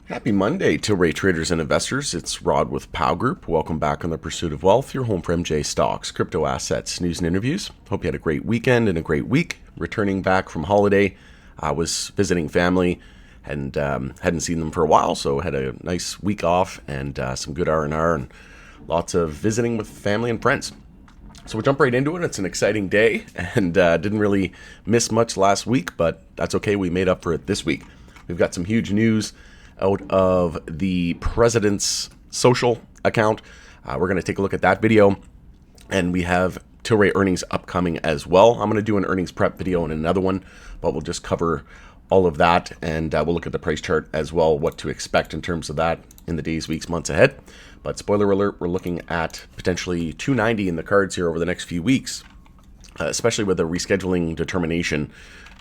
Happy Monday, Tilray traders and investors. It's Rod with Pow Group. Welcome back on the Pursuit of Wealth, your home for MJ stocks, crypto assets, news, and interviews. Hope you had a great weekend and a great week. Returning back from holiday, I was visiting family and hadn't seen them for a while, so had a nice week off and some good R&R and lots of visiting with family and friends. So we'll jump right into it. It's an exciting day and didn't really miss much last week, but that's okay. We made up for it this week. We've got some huge news out of the president's social account. We're going to take a look at that video, and we have Tilray earnings upcoming as well. I'm going to do an earnings prep video and another one, but we'll just cover all of that, and we'll look at the price chart as well, what to expect in terms of that in the days, weeks, months ahead. But spoiler alert, we're looking at potentially 290 in the cards here over the next few weeks, especially with a rescheduling determination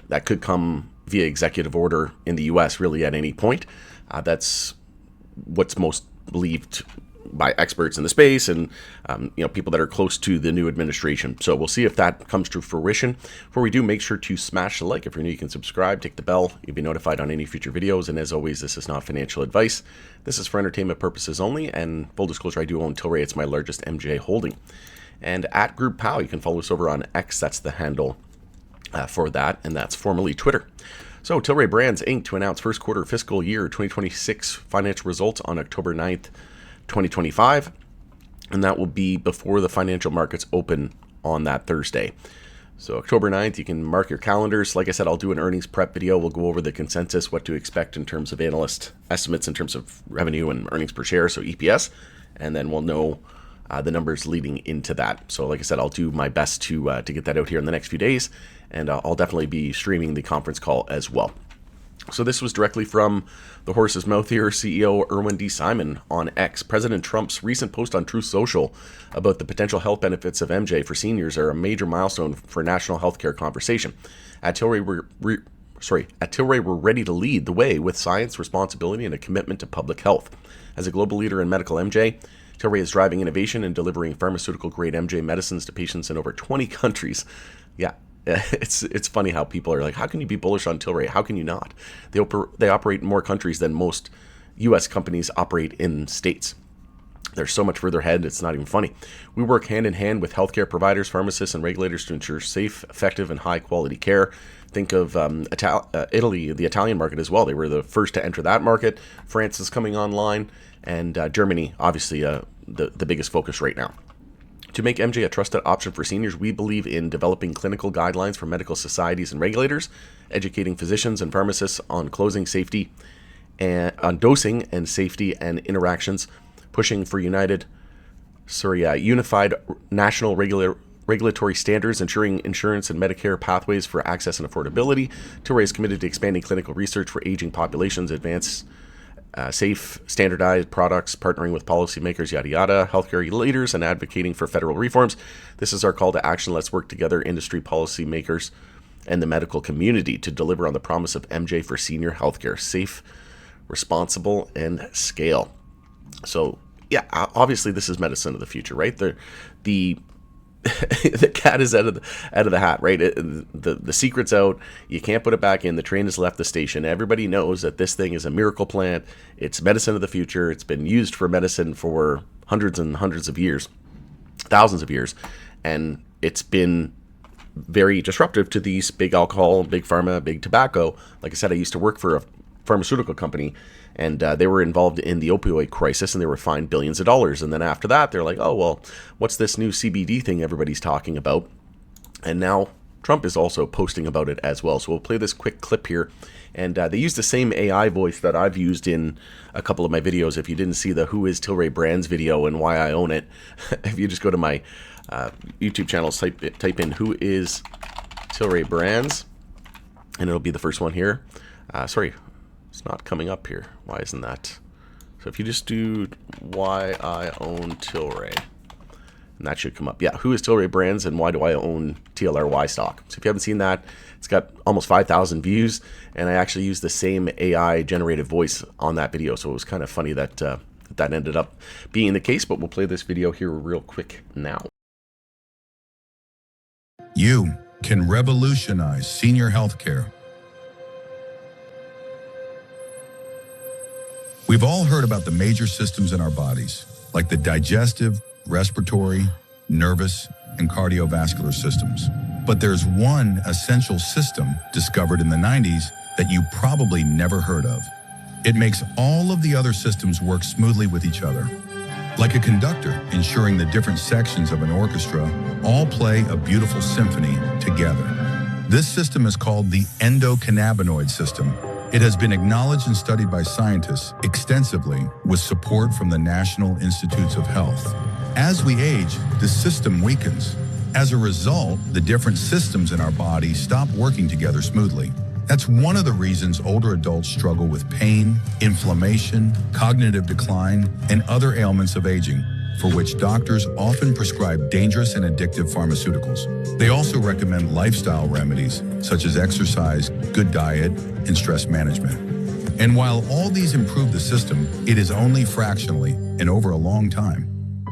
that could come via executive order in the US really at any point. That's what's most believed by experts in the space and people that are close to the new administration. So we'll see if that comes to fruition. Before we do, make sure to smash the like. If you're new, you can subscribe, tick the bell. You'll be notified on any future videos. And as always, this is not financial advice. This is for entertainment purposes only. And full disclosure, I do own Tilray. It's my largest MJ holding. And at Group Pow, you can follow us over on X. That's the handle for that, and that's formerly Twitter. So Tilray Brands Inc. to announce first quarter fiscal year 2026 financial results on October 9th, 2025, and that will be before the financial markets open on that Thursday. So October 9th, you can mark your calendars. Like I said, I'll do an earnings prep video. We'll go over the consensus, what to expect in terms of analyst estimates in terms of revenue and earnings per share, so EPS, and then we'll know the numbers leading into that. So like I said, I'll do my best to get that out here in the next few days, and I'll definitely be streaming the conference call as well. So this was directly from the horse's mouth here, CEO Irwin D. Simon on X. President Trump's recent post on Truth Social about the potential health benefits of MJ for seniors are a major milestone for national healthcare conversation. At Tilray, we're ready to lead the way with science, responsibility, and a commitment to public health. As a global leader in medical MJ, Tilray is driving innovation and delivering pharmaceutical-grade MJ medicines to patients in over 20 countries. Yeah, it's funny how people are like, how can you be bullish on Tilray? How can you not? They operate in more countries than most U.S. companies operate in states. They're so much further ahead, it's not even funny. We work hand in hand with healthcare providers, pharmacists, and regulators to ensure safe, effective, and high-quality care. Think of Italy, the Italian market as well. They were the first to enter that market. France is coming online, and Germany, obviously, the biggest focus right now. To make MJ a trusted option for seniors, we believe in developing clinical guidelines for medical societies and regulators, educating physicians and pharmacists on dosing and safety and interactions, pushing for unified national regulatory standards, ensuring insurance and Medicare pathways for access and affordability. Tilray is committed to expanding clinical research for aging populations, advance safe, standardized products, partnering with policymakers, yada yada, healthcare leaders, and advocating for federal reforms. This is our call to action. Let's work together, industry, policymakers, and the medical community to deliver on the promise of MJ for senior healthcare: safe, responsible, and scale. So yeah, obviously this is medicine of the future, right? The the cat is out of the hat, right? The secret's out. You can't put it back in. The train has left the station. Everybody knows that this thing is a miracle plant. It's medicine of the future. It's been used for medicine for hundreds and hundreds of years, thousands of years, and it's been very disruptive to these big alcohol, big pharma, big tobacco. Like I said, I used to work for a pharmaceutical company, and they were involved in the opioid crisis, and they were fined billions of dollars. And then after that, they're like, oh, well, what's this new CBD thing everybody's talking about? And now Trump is also posting about it as well. So we'll play this quick clip here. And they use the same AI voice that I've used in a couple of my videos. If you didn't see the Who is Tilray Brands video and why I own it, if you just go to my YouTube channels, type in Who is Tilray Brands, and it'll be the first one here. Sorry, it's not coming up here. Why isn't that? So if you just do why I own Tilray, and that should come up. Yeah, Who is Tilray Brands and why do I own TLRY stock? So if you haven't seen that, it's got almost 5,000 views, and I actually used the same AI generated voice on that video. So it was kind of funny that that ended up being the case, but we'll play this video here real quick now. You can revolutionize senior healthcare. We've all heard about the major systems in our bodies, like the digestive, respiratory, nervous, and cardiovascular systems. But there's one essential system discovered in the 90s that you probably never heard of. It makes all of the other systems work smoothly with each other. Like a conductor, ensuring the different sections of an orchestra all play a beautiful symphony together. This system is called the endocannabinoid system. It has been acknowledged and studied by scientists extensively with support from the National Institutes of Health. As we age, the system weakens. As a result, the different systems in our body stop working together smoothly. That's one of the reasons older adults struggle with pain, inflammation, cognitive decline, and other ailments of aging, for which doctors often prescribe dangerous and addictive pharmaceuticals. They also recommend lifestyle remedies, such as exercise, good diet, and stress management. And while all these improve the system, it is only fractionally and over a long time.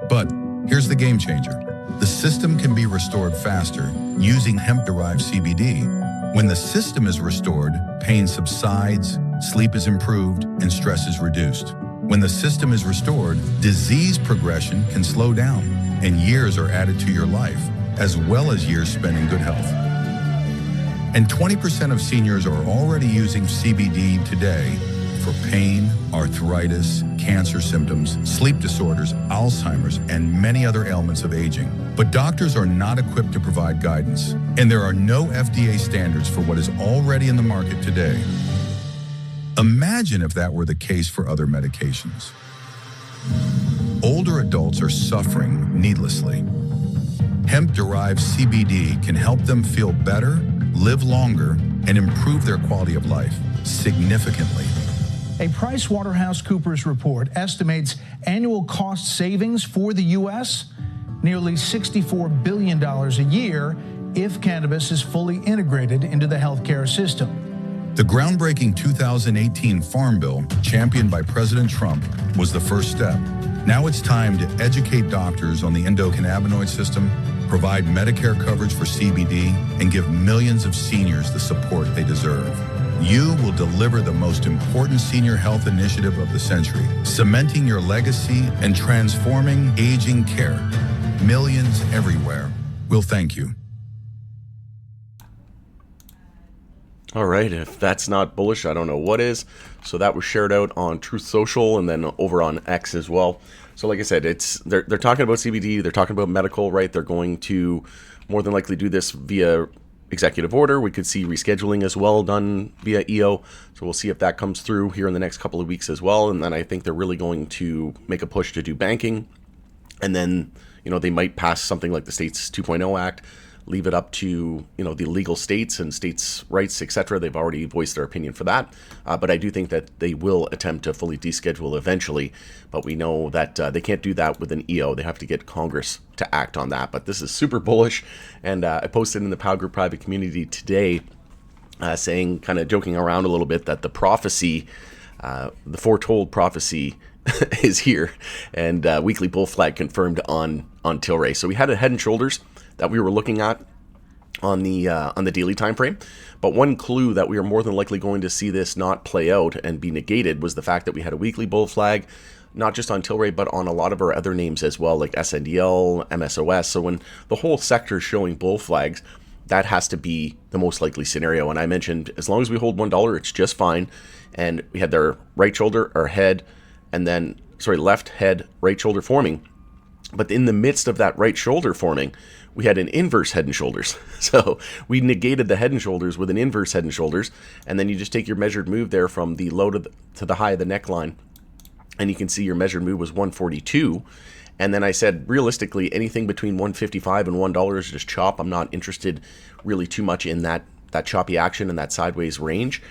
But here's the game changer. The system can be restored faster using hemp-derived CBD. When the system is restored, pain subsides, sleep is improved, and stress is reduced. When the system is restored, disease progression can slow down, and years are added to your life, as well as years spent in good health. And 20% of seniors are already using CBD today for pain, arthritis, cancer symptoms, sleep disorders, Alzheimer's, and many other ailments of aging. But doctors are not equipped to provide guidance, and there are no FDA standards for what is already in the market today. Imagine if that were the case for other medications. Older adults are suffering needlessly. Hemp-derived CBD can help them feel better, live longer, and improve their quality of life significantly. A PricewaterhouseCoopers report estimates annual cost savings for the U.S. nearly $64 billion a year if cannabis is fully integrated into the healthcare system. The groundbreaking 2018 Farm Bill, championed by President Trump, was the first step. Now it's time to educate doctors on the endocannabinoid system, provide Medicare coverage for CBD, and give millions of seniors the support they deserve. You will deliver the most important senior health initiative of the century, cementing your legacy and transforming aging care. Millions everywhere will thank you. All right, if that's not bullish, I don't know what is. So that was shared out on Truth Social and then over on X as well. So like I said, they're talking about CBD, they're talking about medical, right? They're going to more than likely do this via executive order. We could see rescheduling as well done via EO. So we'll see if that comes through here in the next couple of weeks as well. And then I think they're really going to make a push to do banking. And then, they might pass something like the States 2.0 Act, leave it up to, the legal states and states' rights, etc. They've already voiced their opinion for that. But I do think that they will attempt to fully deschedule eventually. But we know that they can't do that with an EO. They have to get Congress to act on that. But this is super bullish. And I posted in the POW Group private community today saying, kind of joking around a little bit, that the prophecy, the foretold prophecy is here. And weekly bull flag confirmed on Tilray. So we had a head and shoulders that we were looking at on the daily time frame. But one clue that we are more than likely going to see this not play out and be negated was the fact that we had a weekly bull flag, not just on Tilray, but on a lot of our other names as well, like SNDL, MSOS. So when the whole sector is showing bull flags, that has to be the most likely scenario. And I mentioned, as long as we hold $1, it's just fine. And we had their right shoulder, our head, and then, left head, right shoulder forming. But in the midst of that right shoulder forming, we had an inverse head and shoulders. So we negated the head and shoulders with an inverse head and shoulders. And then you just take your measured move there from the low to the high of the neckline. And you can see your measured move was 142. And then I said, realistically, anything between 155 and $1 is just chop. I'm not interested really too much in that choppy action and that sideways range.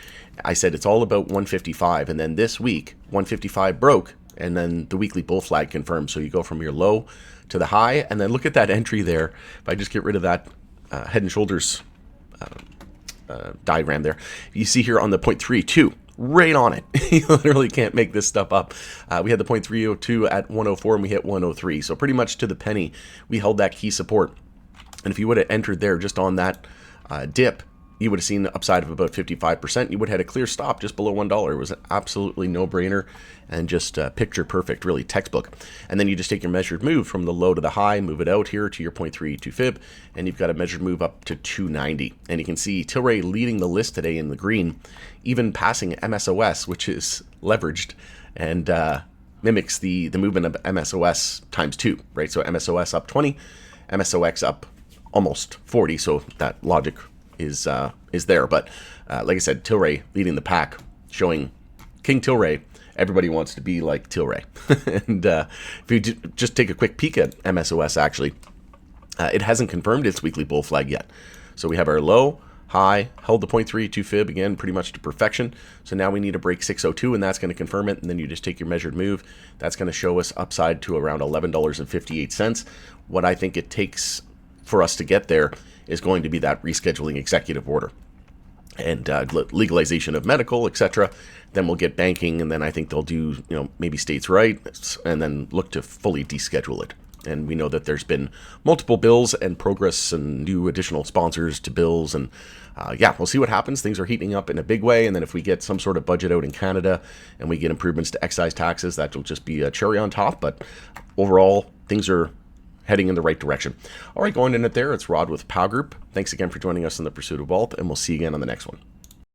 I said it's all about 155. And then this week, 155 broke. And then the weekly bull flag confirmed. So you go from your low to the high, and then look at that entry there. If I just get rid of that head and shoulders diagram there, you see here on the 0.32, right on it. You literally can't make this stuff up. We had the 0.302 at 104, and we hit 103. So pretty much to the penny, we held that key support. And if you would have entered there just on that dip, you would have seen the upside of about 55%. You would have had a clear stop just below $1. It was an absolutely no-brainer and just picture perfect, really textbook. And then you just take your measured move from the low to the high, move it out here to your 0.382 fib, and you've got a measured move up to 290. And you can see Tilray leading the list today in the green, even passing MSOS, which is leveraged and mimics the movement of MSOS times 2, right? So MSOS up 20, MSOX up almost 40, so that logic is there. But like I said, Tilray leading the pack, showing King Tilray. Everybody wants to be like Tilray. And if you just take a quick peek at MSOS, actually, it hasn't confirmed its weekly bull flag yet. So we have our low, high, held the 0.32 fib, again, pretty much to perfection. So now we need to break 602, and that's going to confirm it. And then you just take your measured move. That's going to show us upside to around $11.58. What I think it takes for us to get there is going to be that rescheduling executive order and legalization of medical, etc. Then we'll get banking, and then I think they'll do, maybe states' rights, and then look to fully deschedule it. And we know that there's been multiple bills and progress and new additional sponsors to bills. And we'll see what happens. Things are heating up in a big way. And then if we get some sort of budget out in Canada and we get improvements to excise taxes, that will just be a cherry on top. But overall, things are heading in the right direction. All right, going in it there, it's Rod with POW Group. Thanks again for joining us in the Pursuit of Wealth, and we'll see you again on the next one.